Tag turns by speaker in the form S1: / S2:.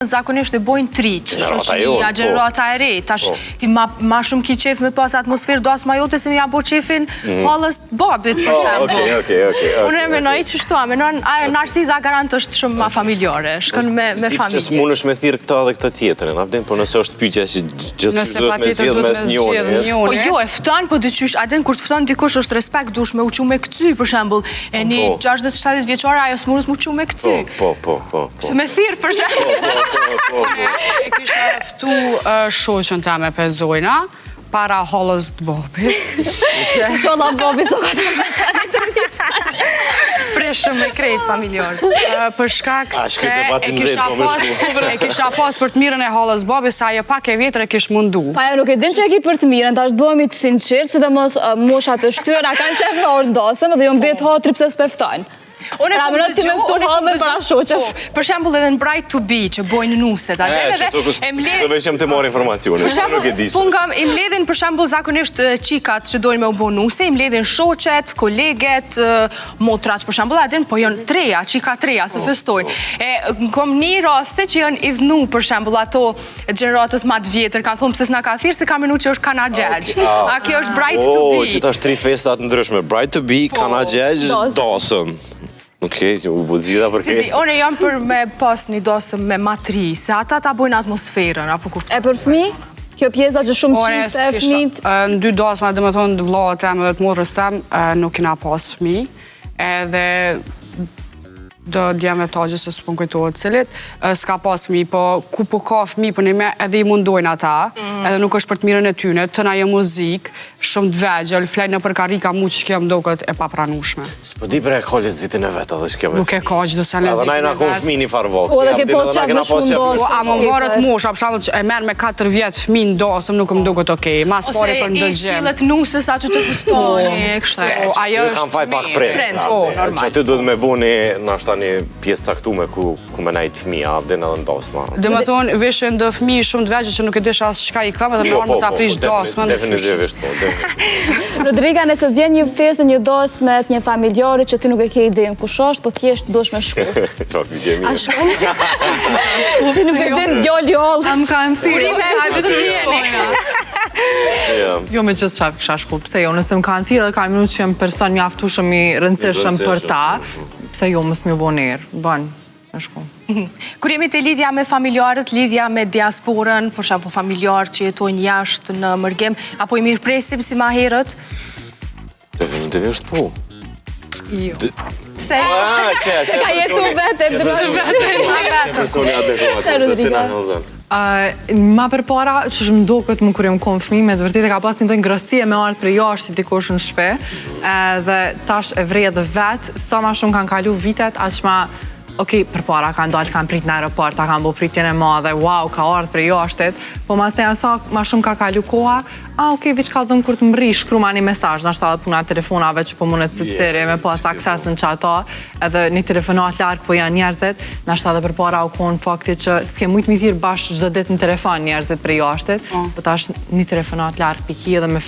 S1: Zakonisht e bojnë trit, shoqëria, gjenerata e re, tash ti ma shumë ki qef me pas atmosferë do as ma jote se mi ja bo qefin halës babit, për shembull. Unë e menoj që shtu, Narciza garant është shumë ma familjare, shkën me familje.
S2: Se s'mun është me thirë këta dhe këta tjetërin, por nëse është pyetja që gjithë duhet me zjedh mes njoni.
S1: Po jo, e fëtan, po dyqysh, adin, kur të fëtan dikush është respekt, dush me uqu me këty, për shembull, e një 60-70 vjeqare, ajo s'munës me uqu me këty.
S2: Po.
S1: Se me thirë, për shembull.
S3: E kishtë eftu shoqën ta me pezojna, para halës të bobit.
S4: Shola bobi so ka të me qani të rristan.
S1: Preshëm me krejt familjar.
S3: Për shkak se e kisha pas për të mirën e halës bobit, sa ajo pak e vjetër e kish mundu.
S4: Pa jo nuk e din që e ki për të mirën, ta është bëhemi të sinqirë, si dhe mos moshat të shtyra, kanë qef në orë ndasëm, dhe jo mbet hatri pëse s'peftojnë.
S1: Unë
S4: e ti me fëtu halën para shoqës.
S1: Për shembull edhe në Bright to Be që bojnë nuset.
S2: Që të veqem të marë informacione.
S1: I mledhin për shembull zakonisht qikat që dojnë me u bo nuse, i mledhin shoqet, koleget, motrat për shembull, adin, po janë treja, qika treja, se festojnë. Kom një raste që janë idhnu për shembull ato gjeneratës ma të vjetër, kanë thonë pëse s'na ka thirë, se ka minu që është kana gjegj. A kjo është Bright to Be.
S2: Që ta është 3 festat ndryshme, Bright to Be, kana gjegj, dosëm. Okej, që u buzida për kejtë.
S1: One jam për me pas një dosëm me matri, se ata ta bojnë atmosferën, apo kur...
S4: E për fmi? Kjo pjesa që shumë qifte e fmit?
S3: Në 2 dosma, dhe me thonë, vllaët tem dhe të motrës tem, nuk kina pas fmi, edhe do djemë e tagjës se s'pon kujtohet cilit, s'ka pas fmi, po ku po ka fmi për një me edhe i mundojnë ata, edhe nuk është për të mirën e tyne, tëna jo muzik, shumë të vegjël, flejnë në për karika mu që kjo më doket e papranushme.
S2: S'po di për e ka lezitin e vetë, edhe që kjo me...
S3: Nuk e ka që do se lezitin e vetë.
S2: Edhe najna kon fmi një farvok.
S4: O, dhe ke pos që më shumë dosë.
S3: A më varët mosha, për shembull që e merë me 4 vjetë fmi në dosëm, nuk më duket okej. Mas pari për ndëgjem.
S1: Ose i sillet nusës aty të fustoni, kështu.
S2: Ajo kam faj pak prend. Që aty duhet me bu një pjesë caktume ku me najtë fmija, dhe në dosma.
S3: Dhe me thonë, vishin dhe fmi shumë të vegjë që nuk e disha asë shka i kam, edhe me orë më ta prish dosmën.
S2: Definitivisht, po.
S4: Rodriga, nëse të vjen një vtesë një dosme të një familjarit që ti nuk e ke idejnë kush është, po thjesht dosh me shku.
S2: Qa, këtë gjemi.
S4: A shku? Ti nuk e din djolli ollës.
S1: Am ka në thirë. Urime, hajtë të gjeni.
S5: Jo me gjithë qafë kësha shku, pse jo, nëse më kanë thirë dhe ka minut që jem person mjaftushëm i rëndësishëm për ta, pse jo mësë mjë bonerë, banë, me shku.
S1: Kur jemi të lidhja me familjarët, lidhja me diasporën, për shembull familjarë që jetojnë jashtë në mërgem, apo i mirë presim si ma herët?
S2: Definitivisht po.
S1: Jo. Pse?
S4: Që ka jetu vete,
S2: Personi adekuat.
S4: Se Rodriga?
S5: Ma për para, që shmë do këtë më kur jem konë fmi, me të vërtit e ka pas një dojnë ngrësie me artë për jashtë si dikush në shpe, dhe tash e vrejë dhe vetë, sa ma shumë kanë kalu vitet, aq ma, okej, për para kanë dalë, kanë prit në aeroport, ta kanë bo pritjen e madhe, wow, ka ardhë për jashtet, po ma se janë sa ma shumë ka kalu koha, okej, veç ka zëmë kur të mëri, shkru ma një mesazh, nështë ta dhe puna telefonave që po mundet së të seri, me pas aksesin që ata, edhe një telefonat larkë po janë njerëzit, nështë ta dhe për para u konë fakti që s'ke mujtë mi thirë bashkë gjithë dit në telefon njerëzit për jashtet, po ta është një telefonat larkë piki edhe me